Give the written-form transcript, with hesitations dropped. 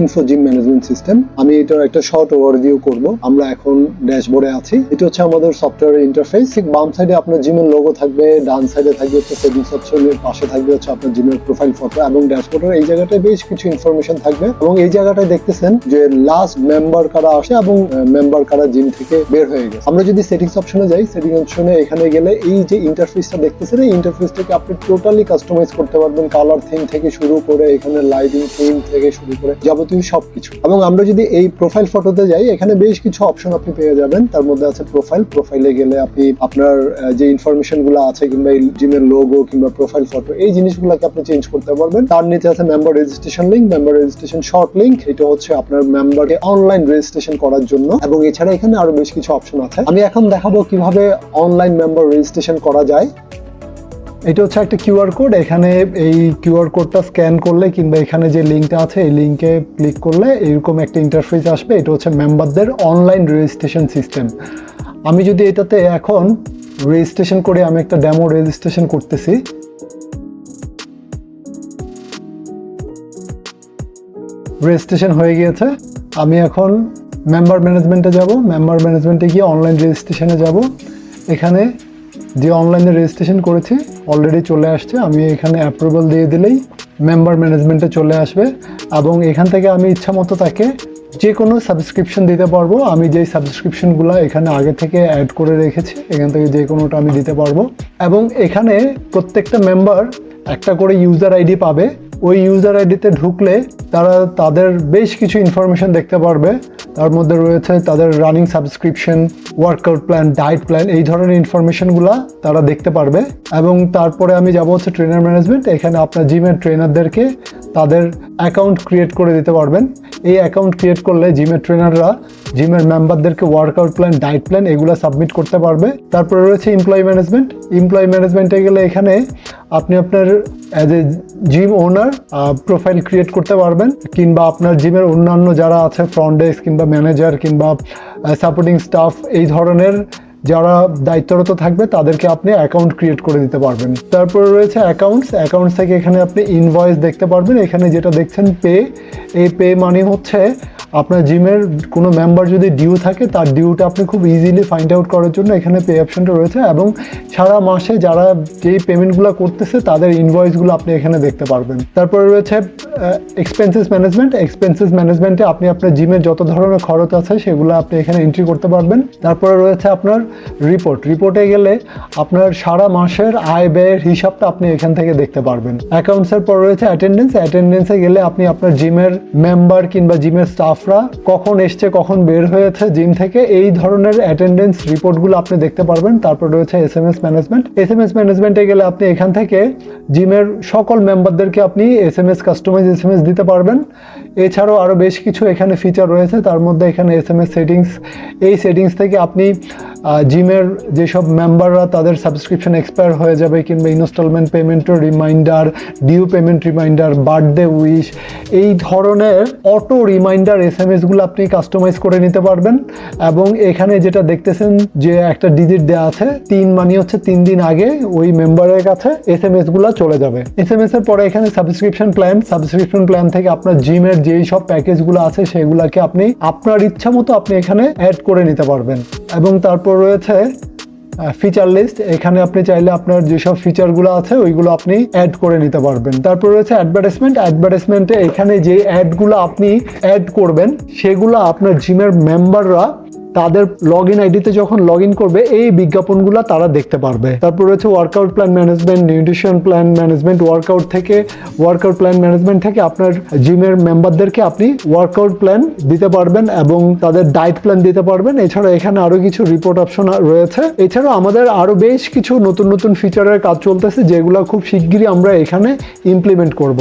Info gym management system. আমি এটার একটা শর্ট ওভারভিউ করব। আমরা এখন ড্যাশবোর্ডে আছি। এটা হচ্ছে আমাদের সফটওয়্যার ইন্টারফেস। ঠিক বাম সাইডে আপনার জিমের লোগো থাকবে, ডান সাইডে থাকবে হচ্ছে সেটিংস অপশনের পাশে থাকবে হচ্ছে আপনার জিমের প্রোফাইল ফটো, এবং ড্যাশবোর্ডের এই জায়গাটায় বেশ কিছু ইনফরমেশন থাকবে। এবং এই জায়গাটায় দেখতেছেন যে লাস্ট মেম্বার কারা আসে এবং মেম্বার কারা জিম থেকে বের হয়ে গেছে। আমরা যদি সেটিংস অপশনে যাই, সেটিংস অপশনে এখানে গেলে এই যে ইন্টারফেসটা দেখতেছেন, এই ইন্টারফেসটাকে আপনি টোটালি কাস্টমাইজ করতে পারবেন, কালার থিম থেকে শুরু করে এখানে লাইটিং থিম থেকে শুরু করে যাবতীয় সবকিছু। এবং আমরা যদি এই প্রোফাইল ফটোতে যাই, এখানে বেশ কিছু অপশন আপনি পেয়ে যাবেন। তার মধ্যে আছে প্রোফাইলে গেলে আপনি আপনার যে ইনফরমেশন গুলো আছে কিংবা জিমের লোগো কিংবা প্রোফাইল ফটো এই জিনিসগুলোকে আপনি চেঞ্জ করতে পারবেন। তার নিচে আছে member registration link, member registration short link. এটা হচ্ছে আপনার মেম্বারকে অনলাইন রেজিস্ট্রেশন করার জন্য। এবং এছাড়া এখানে আরো বেশ কিছু অপশন আছে। আমি এখন দেখাবো কিভাবে অনলাইন মেম্বার রেজিস্ট্রেশন করা যায়। এটা হচ্ছে একটা কিউআর কোড। এখানে এই কিউআর কোডটা স্ক্যান করলে কিংবা এখানে যে লিঙ্কটা আছে এই লিঙ্কে ক্লিক করলে এরকম একটা ইন্টারফেস আসবে। এটা হচ্ছে মেম্বারদের অনলাইন রেজিস্ট্রেশন সিস্টেম। আমি যদি এটাতে এখন রেজিস্ট্রেশন করে আমি একটা ডেমো রেজিস্ট্রেশন করতেছি। রেজিস্ট্রেশন হয়ে গিয়েছে। আমি এখন মেম্বার ম্যানেজমেন্টে যাব। মেম্বার ম্যানেজমেন্টে গিয়ে অনলাইন রেজিস্ট্রেশনে যাব। এখানে যে অনলাইনে রেজিস্ট্রেশন করেছি অলরেডি চলে আসছে। আমি এখানে অ্যাপ্রুভাল দিয়ে দিলেই মেম্বার ম্যানেজমেন্টে চলে আসবে এবং এখান থেকে আমি ইচ্ছা মতো তাকে যে কোনো সাবস্ক্রিপশন দিতে পারবো। আমি যেই সাবস্ক্রিপশনগুলো এখানে আগে থেকে অ্যাড করে রেখেছি এখান থেকে যে কোনোটা আমি দিতে পারবো। এবং এখানে প্রত্যেকটা মেম্বার একটা করে ইউজার আইডি পাবে। ওই ইউজার আইডিতে ঢুকলে তারা তাদের বেশ কিছু ইনফরমেশন দেখতে পারবে। তার মধ্যে রয়েছে তাদের running subscription, workout plan, diet plan, এই ধরনের ইনফরমেশনগুলো তারা দেখতে পারবে। এবং তারপরে আমি যাব হচ্ছে ট্রেনার ম্যানেজমেন্ট। এখানে আপনার জিমের ট্রেনারদেরকে তাদের অ্যাকাউন্ট ক্রিয়েট করে দিতে পারবেন। এই অ্যাকাউন্ট ক্রিয়েট করলে জিমের ট্রেনাররা জিমের মেম্বারদেরকে ওয়ার্কআউট প্ল্যান, ডায়েট প্ল্যান এগুলো সাবমিট করতে পারবে। তারপরে রয়েছে এমপ্লয়ি ম্যানেজমেন্ট। এমপ্লয়ি ম্যানেজমেন্টে গেলে এখানে আপনি আপনার as a gym owner profile create করতে পারবেন, কিংবা আপনার জিমের অন্যান্য যারা আছে ফ্রন্ট ডেস্ক কিংবা ম্যানেজার কিংবা সাপোর্টিং স্টাফ এই ধরনের যারা দায়িত্বরত থাকবে তাদেরকে আপনি অ্যাকাউন্ট ক্রিয়েট করে দিতে পারবেন। তারপরে রয়েছে অ্যাকাউন্টস থেকে এখানে আপনি ইনভয়েস দেখতে পারবেন। এখানে যেটা দেখছেন পে, এই পে মানে হচ্ছে আপনার জিমের কোনো মেম্বার যদি ডিউ থাকে তার ডিউটা আপনি খুব ইজিলি ফাইন্ড আউট করার জন্য এখানে পে অপশনটা রয়েছে। এবং সারা মাসে যারা যেই পেমেন্টগুলো করতেছে তাদের ইনভয়েসগুলো আপনি এখানে দেখতে পারবেন। তারপরে রয়েছে এক্সপেন্সেস ম্যানেজমেন্টে আপনি আপনার জিমের যত ধরনের খরচ আছে সেগুলো আপনি এখানে এন্ট্রি করতে পারবেন। তারপরে রয়েছে আপনার রিপোর্টে গেলে আপনার সারা মাসের আয় ব্যয়ের হিসাবটা আপনি এখান থেকে দেখতে পারবেন। অ্যাকাউন্টসের পর রয়েছে অ্যাটেন্ডেন্সে গেলে আপনি আপনার জিমের মেম্বার কিংবা জিমের স্টাফরা কখন এসছে কখন বের হয়েছে জিম থেকে এই ধরনের অ্যাটেন্ডেন্স রিপোর্টগুলো আপনি দেখতে পারবেন। তারপর রয়েছে এসএমএস ম্যানেজমেন্টে গেলে আপনি এখান থেকে জিমের সকল মেম্বারদেরকে আপনি কাস্টমাইজ এসএমএস দিতে পারবেন। এছাড়াও আরও বেশ কিছু এখানে ফিচার রয়েছে। তার মধ্যে এখানে এসএমএস সেটিংস থেকে আপনি জিমের যেসব মেম্বাররা তাদের সাবস্ক্রিপশন এক্সপায়ার হয়ে যাবে কিংবা ইনস্টলমেন্ট পেমেন্টের reminder, due payment reminder, birthday wish এই ধরনের অটো রিমাইন্ডার এসএমএসগুলো আপনি কাস্টমাইজ করে নিতে পারবেন। এবং এখানে যেটা দেখতেছেন যে একটা ডিজিট দেওয়া আছে 3 মানে হচ্ছে 3 দিন আগে ওই মেম্বারের কাছে এসএমএসগুলো চলে যাবে। এসএমএস এর পরে এখানে সাবস্ক্রিপশন প্ল্যান থেকে আপনার জিমের যেই সব প্যাকেজগুলো আছে সেগুলোকে আপনি আপনার ইচ্ছা মতো আপনি এখানে অ্যাড করে নিতে পারবেন। এবং তারপর রয়েছে ফিচার লিস্ট। এখানে আপনি চাইলে আপনার যেসব ফিচারগুলো আছে ওইগুলো আপনি অ্যাড করে নিতে পারবেন। তারপর রয়েছে অ্যাডভার্টাইজমেন্টে এখানে যে অ্যাডগুলো আপনি অ্যাড করবেন সেগুলো আপনার জিমের মেম্বাররা তাদের লগ ইন আইডিতে যখন লগ ইন করবে এই বিজ্ঞাপনগুলো তারা দেখতে পারবে। তারপর রয়েছে workout plan management, nutrition plan management. Workout plan management থেকে আপনার জিমের মেম্বারদেরকে আপনি ওয়ার্কআউট প্ল্যান দিতে পারবেন এবং তাদের ডায়েট প্ল্যান দিতে পারবেন। এছাড়া এখানে আরো কিছু রিপোর্ট অপশন রয়েছে। এছাড়াও আমাদের আরো বেশ কিছু নতুন ফিচারের কাজ চলতেছে যেগুলো খুব শিগগিরই আমরা এখানে ইমপ্লিমেন্ট করব।